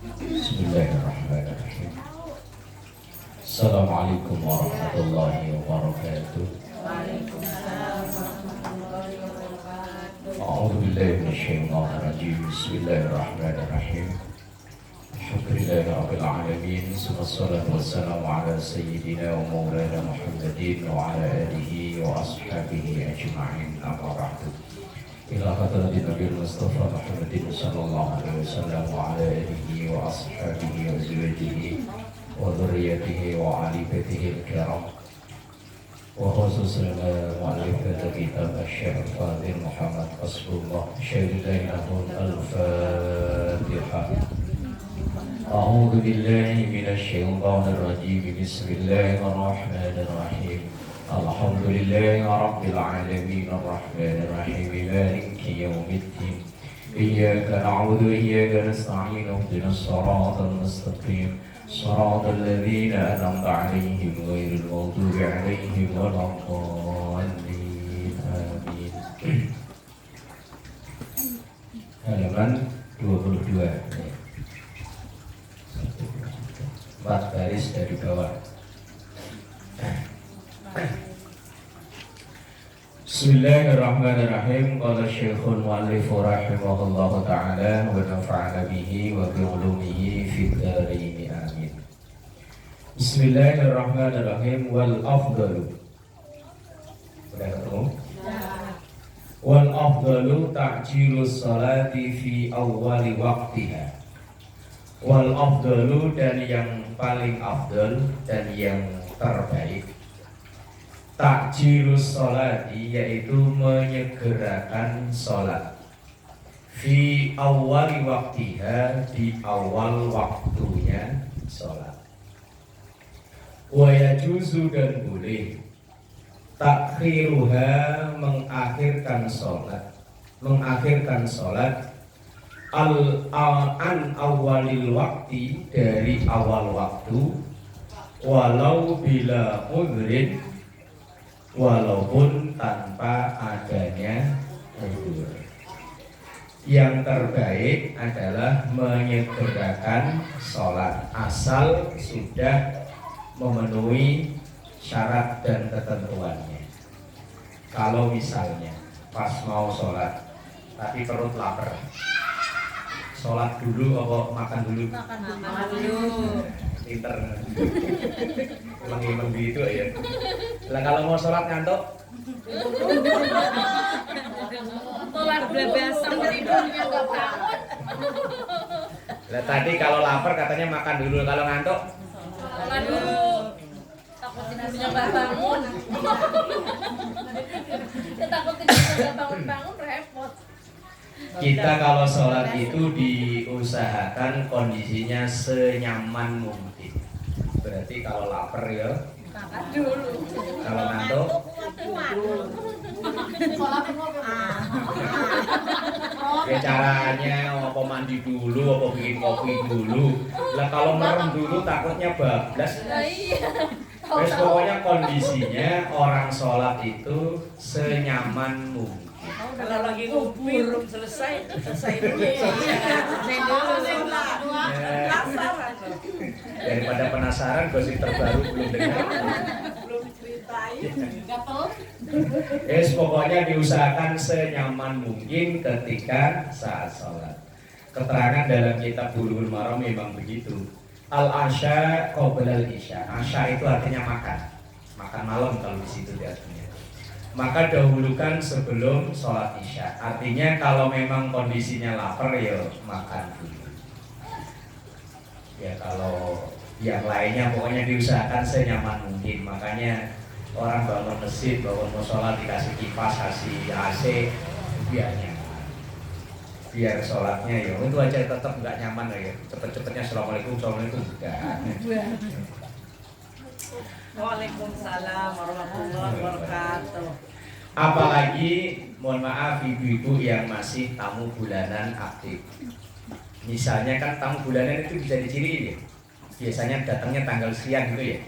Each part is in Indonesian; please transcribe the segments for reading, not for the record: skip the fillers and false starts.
Bismillahirrahmanirrahim. Assalamualaikum warahmatullahi wabarakatuh. Waalaikumsalam warahmatullahi wabarakatuh. A'udzu billahi minasyaitonir rajim. Bismillahirrahmanirrahim. Alhamdulillahi rabbil alamin. Wassalatu wassalamu ala sayyidina wa maulana Muhammadin wa ala alihi wa ashabihi ajma'in. Amma ba'du. Ila hadratin Nabi Mustafa Muhammadin sallallahu alaihi wasallam wa ala alihi wa ashabihi wa azwajihi wa dhurriyyatihi wa ali baitihi al-kiram. Wa khususnya mu'allif kitab Asy-Syaikh Fadil Muhammad Qasbullah Syaikhul Al-Fatihah. A'udzu billahi minasyaitonir rajim. Bismillahirrahmanirrahim. Alhamdulillahi rabbil alamin arrahmanir rahim maliki yaumiddin. Iyyaka na'budu wa iyyaka nasta'in ihdinas siratal mustaqim siratal ladzina an'amta 'alaihim ghairil maghdubi 'alaihim waladdallin. Amin. Halaman 22. 4 baris dari bawah. Bismillahirrahmanirrahim. Qala Syekhul Mu'allif rahimahullahu ta'ala wa nafa'ana bihi wa bi ulumihi fid dharain. Amin. Bismillahirrahmanirrahim. Wal afdalu. Sudah ketemu? Wal afdalu ta'jilus salati fi awwali waqtiha. Wal afdalu, dan yang paling afdal dan yang terbaik, takjilus sholati, yaitu menyegerakan sholat, fi awali waktiha, di awal waktunya sholat. Wa yajuzu, dan boleh, takhiruha, mengakhirkan sholat an awalil waktu, dari awal waktu, walau bila udhrin, walaupun tanpa adanya uzur. Yang terbaik adalah menyegerakan sholat asal sudah memenuhi syarat dan ketentuannya. Kalau misalnya pas mau sholat tapi perut lapar, sholat dulu apa makan dulu? Makan dulu. Pinter. Emang gitu ya. Lah kalau mau sholat ngantuk? Sholat bebesan tidurnya enggak bangun. Lah tadi kalau lapar katanya makan dulu, kalau ngantuk? Sholat dulu. Takut tidurnya enggak bangun. Ya takut tidurnya enggak bangun-bangun repot. Kita kalau sholat itu diusahakan kondisinya senyaman mungkin. Berarti kalau lapar ya Makan dulu. kalau ngantuk ya caranya apa mandi dulu, apa bikin kopi dulu. Lah kalau merem dulu takutnya bablas. Nah, iya. Terus pokoknya kondisinya orang sholat itu senyaman mungkin. Kalau lagi ngopi belum selesai dulu. Daripada penasaran, gosip terbaru belum dengar. Belum diceritain. Pokoknya diusahakan senyaman mungkin ketika saat sholat. Keterangan dalam kitab Bulughul Maram memang begitu. Al-asya qabla al-isya. Asya itu artinya makan malam kalau di situ artinya. Maka dahulukan sebelum sholat isya. Artinya kalau memang kondisinya lapar ya makan dulu. Ya kalau yang lainnya pokoknya diusahakan senyaman mungkin. Makanya orang bangun masjid, bangun mau sholat dikasih kipas, kasih AC, biar nyaman. Biar sholatnya ya itu aja tetap nggak nyaman ya. Cepet-cepetnya assalamualaikum enggak. Waalaikumsalam warahmatullahi wabarakatuh. Apalagi mohon maaf ibu-ibu yang masih tamu bulanan aktif. Misalnya kan tamu bulanan itu bisa diciriin ya. Biasanya datangnya tanggal sekian gitu ya.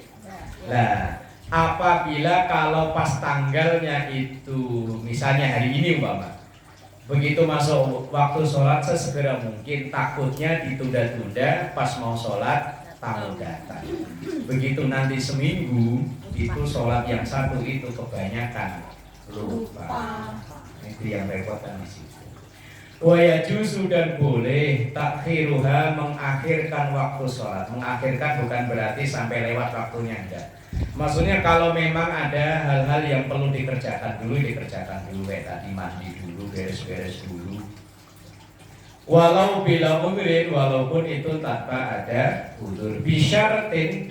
Nah, apabila kalau pas tanggalnya itu misalnya hari ini umpama Begitu masuk waktu sholat sesegera mungkin, takutnya ditunda-tunda pas mau sholat tamu datang. Begitu nanti seminggu itu sholat yang satu itu kebanyakan lupa. Itu yang repotkan di situ. Wayajuzu dan boleh takhiruha mengakhirkan waktu sholat. Mengakhirkan bukan berarti sampai lewat waktunya, enggak. Maksudnya kalau memang ada hal-hal yang perlu dikerjakan dulu kayak tadi mandi dulu, beres-beres dulu. Walau bila udhrin, walaupun itu tanpa ada udzur. Bisyartin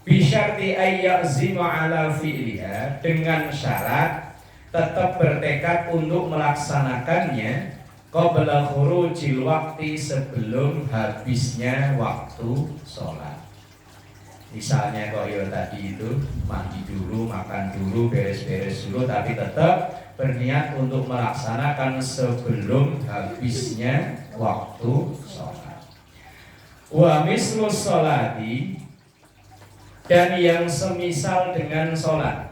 bisyarti ayyazima ala fi'liha, dengan syarat tetap bertekad untuk melaksanakannya qabla khurujil waqti, sebelum habisnya waktu sholat. Misalnya koyo tadi itu mandi dulu, makan dulu, beres-beres dulu, tapi tetap berniat untuk melaksanakan sebelum habisnya waktu sholat. Wa mislu sholati, dan yang semisal dengan sholat.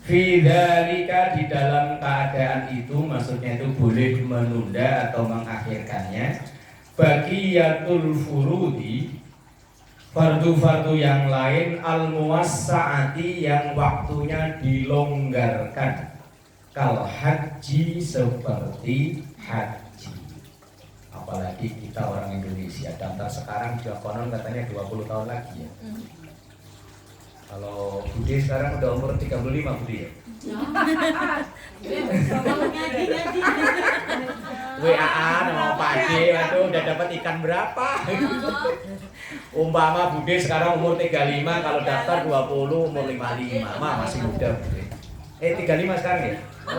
Fi dzalika, di dalam keadaan itu, maksudnya itu boleh menunda atau mengakhirkannya. Baqiyatul furudi, fardu-fardu yang lain, al-muwassa'ati, yang waktunya dilonggarkan, kal haji, seperti haji. Apalagi kita orang Indonesia, daftar sekarang juga konon katanya 20 tahun lagi ya. Kalau Budi sekarang udah umur 35 Budi ya? WA nama Pak Ade, aduh udah dapat ikan berapa? Umpama Bude sekarang umur 35, kalau daftar 20 umur 55, masih muda Bude. 35 sekarang ya? 34.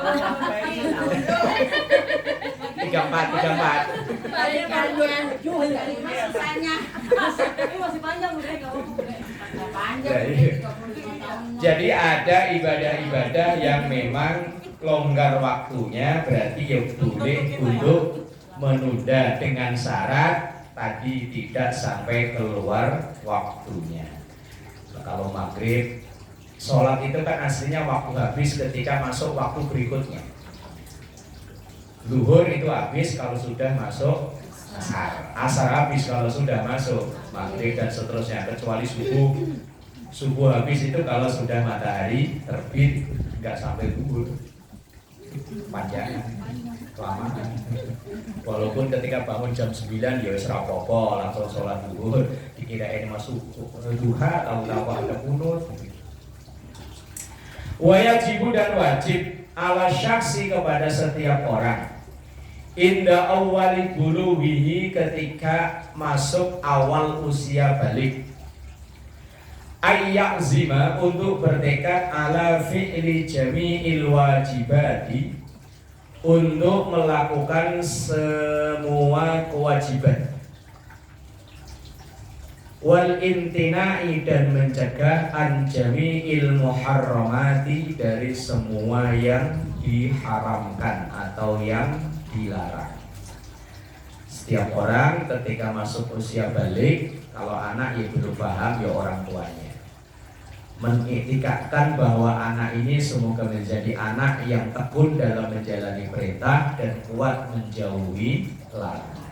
Masih panjang udah Jadi ada ibadah-ibadah yang memang longgar waktunya, berarti ya boleh untuk menunda dengan syarat tadi tidak sampai keluar waktunya. Kalau maghrib, sholat itu kan aslinya waktu habis ketika masuk waktu berikutnya. Zuhur itu habis kalau sudah masuk asar. Asar habis kalau sudah masuk maghrib dan seterusnya, kecuali subuh habis itu kalau sudah matahari terbit, nggak sampai zuhur. Panjang, kelamaan. Walaupun ketika bangun jam 9 ya wis ra apa-apa, langsung sholat zuhur, dikirain masuk duha, tahu-tahu ada kunut. Wajibu dan wajib ala syaksi, kepada setiap orang, inda awali bulughihi, ketika masuk awal usia balik, ayyazima, untuk bertekad ala fi'li jami'il wajibati, untuk melakukan semua kewajiban, wal imtina'i, dan mencegah an jami'il muharramati, dari semua yang diharamkan atau yang dilarang. Setiap orang ketika masuk usia balik, kalau anak ya belum paham ya orang tuanya mengitikadkan bahwa anak ini semoga menjadi anak yang tekun dalam menjalani perintah dan kuat menjauhi larangan.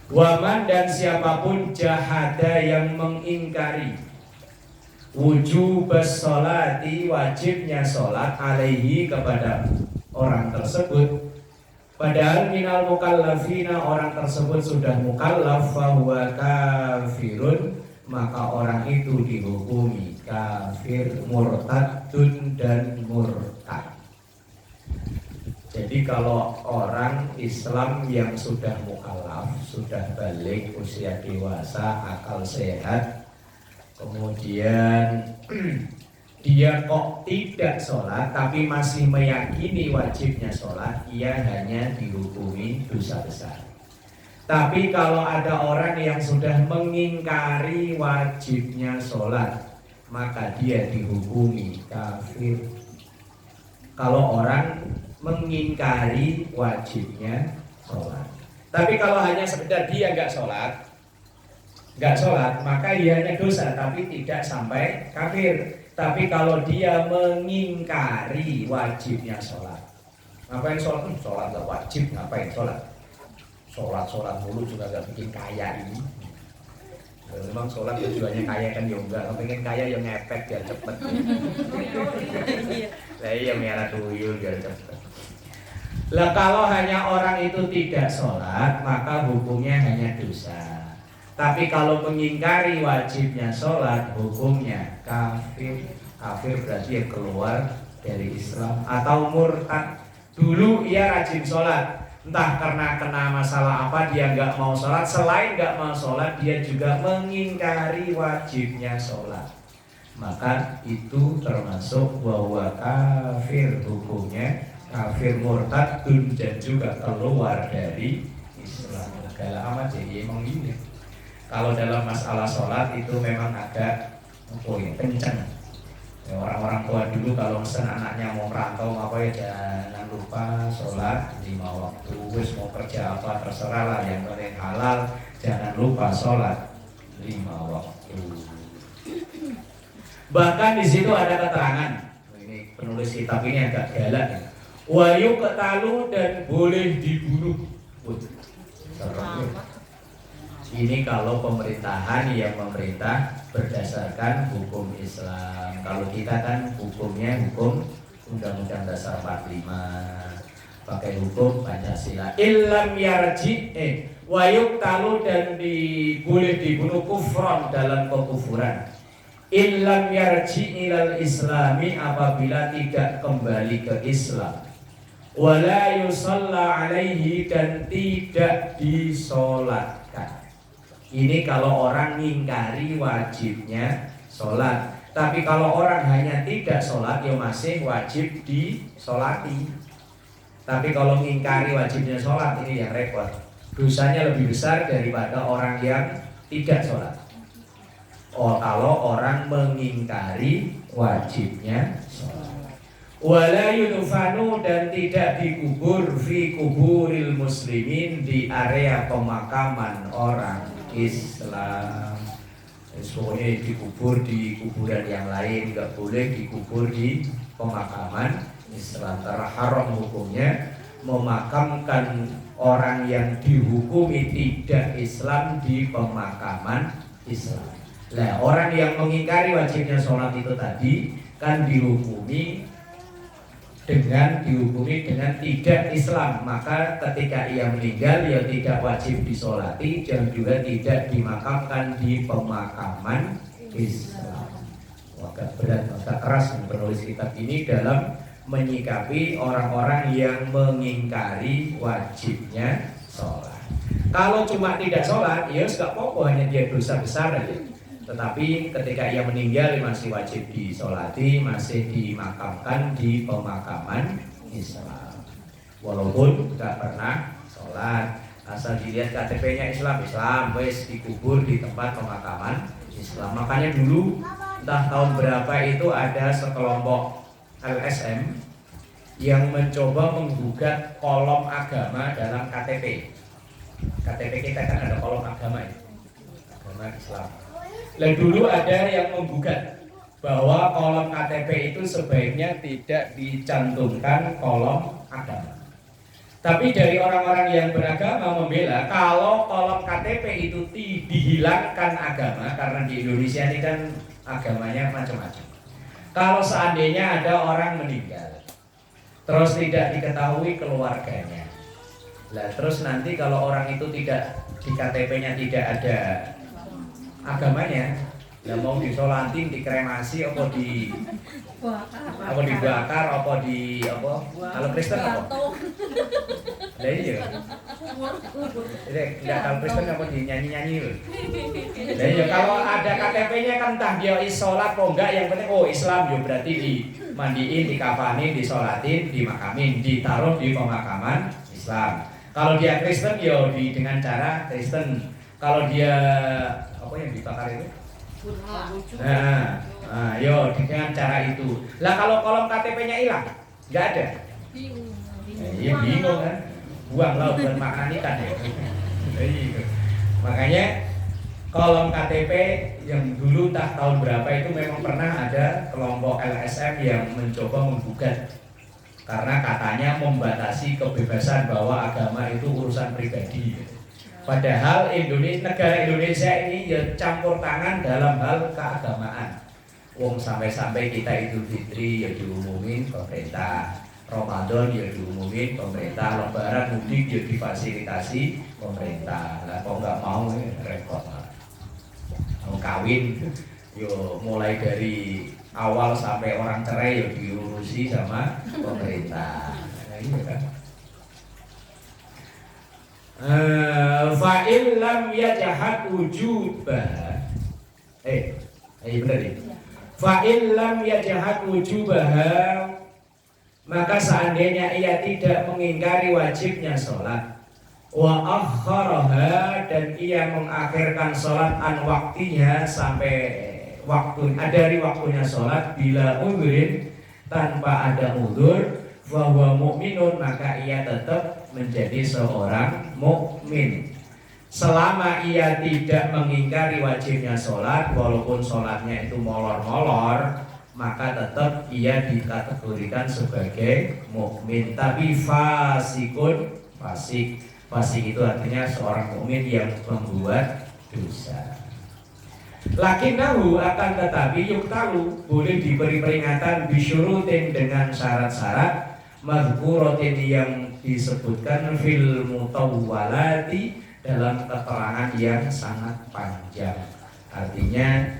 Waman, dan siapapun jahada, yang mengingkari wujub sholati, wajibnya sholat, alaihi, kepada orang tersebut, padahal minal mukallafina, orang tersebut sudah mukallaf, fahuwa kafirun, maka orang itu dihukumi kafir, murtadun, dan murtad. Jadi kalau orang Islam yang sudah mukallaf, sudah balik, usia dewasa, akal sehat, kemudian dia kok tidak sholat tapi masih meyakini wajibnya sholat, ia hanya dihukumi dosa besar. Tapi kalau ada orang yang sudah mengingkari wajibnya sholat, maka dia dihukumi kafir. Kalau orang mengingkari wajibnya sholat, tapi kalau hanya sekedar dia nggak sholat, maka ia hanya dosa, tapi tidak sampai kafir. Tapi kalau dia mengingkari wajibnya sholat, Ngapain sholat? Sholat gak wajib, ngapain sholat? Sholat mulu juga gak bikin kaya ini. Memang sholat tujuannya kaya kan ya enggak, kalau pengen kaya yang ngepek biar cepet. Lah iya merah tuyul biar cepet. Lah kalau hanya orang itu tidak sholat, maka hukumnya hanya dosa. Tapi kalau mengingkari wajibnya sholat, hukumnya kafir. Kafir berarti yang keluar dari Islam atau murtad. Dulu ia rajin sholat, entah karena kena masalah apa dia nggak mau sholat. Selain nggak mau sholat, dia juga mengingkari wajibnya sholat. Maka itu termasuk bahwa kafir hukumnya. Kafir murtad dan juga keluar dari Islam. Segala amat jadi emang ini. Kalau dalam masalah sholat itu memang agak kenceng. Ya, orang-orang tua dulu kalau mesen anaknya mau merantau apa ya jangan lupa sholat 5 waktu. Wis mau kerja apa terserah lah, yang penting halal. Jangan lupa sholat 5 waktu. Bahkan di situ ada keterangan. Ini penulis kitab ini agak galak ya. Wayu ketalu dan boleh dibunuh. Ini kalau pemerintahan yang memerintah berdasarkan hukum Islam. Kalau kita kan hukumnya hukum Undang-Undang Dasar 45, pakai hukum Pancasila. Illam yarji wayu ketalu dan boleh dibunuh kufron dalam kekufuran. Illam yarji ilal islami apabila tidak kembali ke Islam. Wala yusalla alaihi dan tidak disolatkan. Ini kalau orang ngingkari wajibnya sholat. Tapi kalau orang hanya tidak sholat, ya masih wajib disolati. Tapi kalau ngingkari wajibnya sholat, ini yang repot. Dosanya lebih besar daripada orang yang tidak sholat. Oh, kalau orang mengingkari wajibnya sholat. Wala yudfanu dan tidak dikubur fi kuburil muslimin di area pemakaman orang Islam. Pokoknya dikubur di kuburan yang lain, nggak boleh dikubur di pemakaman Islam. Terharam hukumnya memakamkan orang yang dihukumi tidak Islam di pemakaman Islam. Nah, orang yang mengingkari wajibnya sholat itu tadi kan dihukumi dengan tidak Islam, maka ketika ia meninggal ya tidak wajib disolati dan juga tidak dimakamkan di pemakaman Islam. Agak berat, agak keras penulis kitab ini dalam menyikapi orang-orang yang mengingkari wajibnya sholat. Kalau cuma tidak sholat, ya nggak apa-apa, hanya dia dosa besar aja. Tetapi ketika ia meninggal masih wajib disolati, masih dimakamkan di pemakaman Islam. Walaupun tidak pernah sholat, asal dilihat KTP-nya Islam, wes dikubur di tempat pemakaman Islam. Makanya dulu entah tahun berapa itu ada sekelompok LSM yang mencoba menggugat kolom agama dalam KTP. KTP kita kan ada kolom agama ya, agama Islam. Dan dulu ada yang menggugat bahwa kolom KTP itu sebaiknya tidak dicantumkan kolom agama. Tapi dari orang-orang yang beragama membela kalau kolom KTP itu dihilangkan agama, karena di Indonesia ini kan agamanya macam-macam. Kalau seandainya ada orang meninggal, terus tidak diketahui keluarganya, lah terus nanti kalau orang itu tidak di KTP-nya tidak ada agamanya, ya mau disolatin, dikremasi, apa dibakar, apa kalau Kristen apa? Lah iya. Jadi enggak kalau Kristen apa dinyanyi-nyanyi loh. Lah iya kalau ada KTP-nya kan entah dia sholat kok enggak, yang penting oh Islam ya berarti dimandiin, dikafanin, disolatin, dimakamin, ditaruh di pemakaman Islam. Kalau dia Kristen ya dengan cara Kristen. Kalau dia apa yang dibakar itu? Yo dengan cara itu. Lah kalau kolom KTP-nya hilang, nggak ada. Bingung. Iya bingung kan. Buang laut dan makan ikan ya. Makanya kolom KTP yang dulu entah tahun berapa itu memang pernah ada kelompok LSM yang mencoba menggugat karena katanya membatasi kebebasan bahwa agama itu urusan pribadi. Padahal negara Indonesia ini ya campur tangan dalam hal keagamaan. Wong sampai-sampai kita Idul Fitri ya diumumin pemerintah, Ramadan ya diumumin pemerintah, Lebaran mudik ya difasilitasi pemerintah. Lah kok nggak mau repot. Mau kawin yo mulai dari awal sampai orang cerai yo diurusi sama pemerintah. Nah, iya kan. Fa'il lam yajhad wujubah. Benar ya. Fa'il lam yajhad wujubah, maka seandainya ia tidak mengingkari wajibnya sholat, wa akharaha, dan ia mengakhirkan sholat an waktinya sampai dari waktunya sholat bila udhurin, tanpa ada udhur, bahwa mukminun, maka ia tetap menjadi seorang mukmin. Selama ia tidak mengingkari wajibnya sholat, walaupun sholatnya itu molor-molor, maka tetap ia dikategorikan sebagai mukmin. Tapi fasikun, fasik itu artinya seorang mukmin yang membuat dosa. Lakinnahu, akan tetapi yuktalu, boleh diberi peringatan bisyurutin, dengan syarat-syarat mazkuratin yang disebutkan fil mutawwalati, dalam keterangan yang sangat panjang. Artinya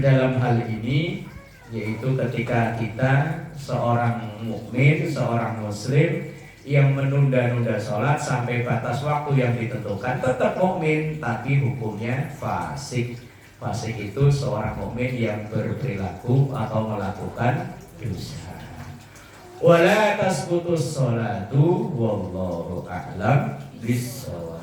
dalam hal ini yaitu ketika kita seorang mukmin, seorang muslim yang menunda-nunda sholat sampai batas waktu yang ditentukan, tetap mukmin tapi hukumnya fasik. Fasik itu seorang mukmin yang berperilaku atau melakukan dosa. Wala tasbutus sholatu wallahu a'lam bissawab.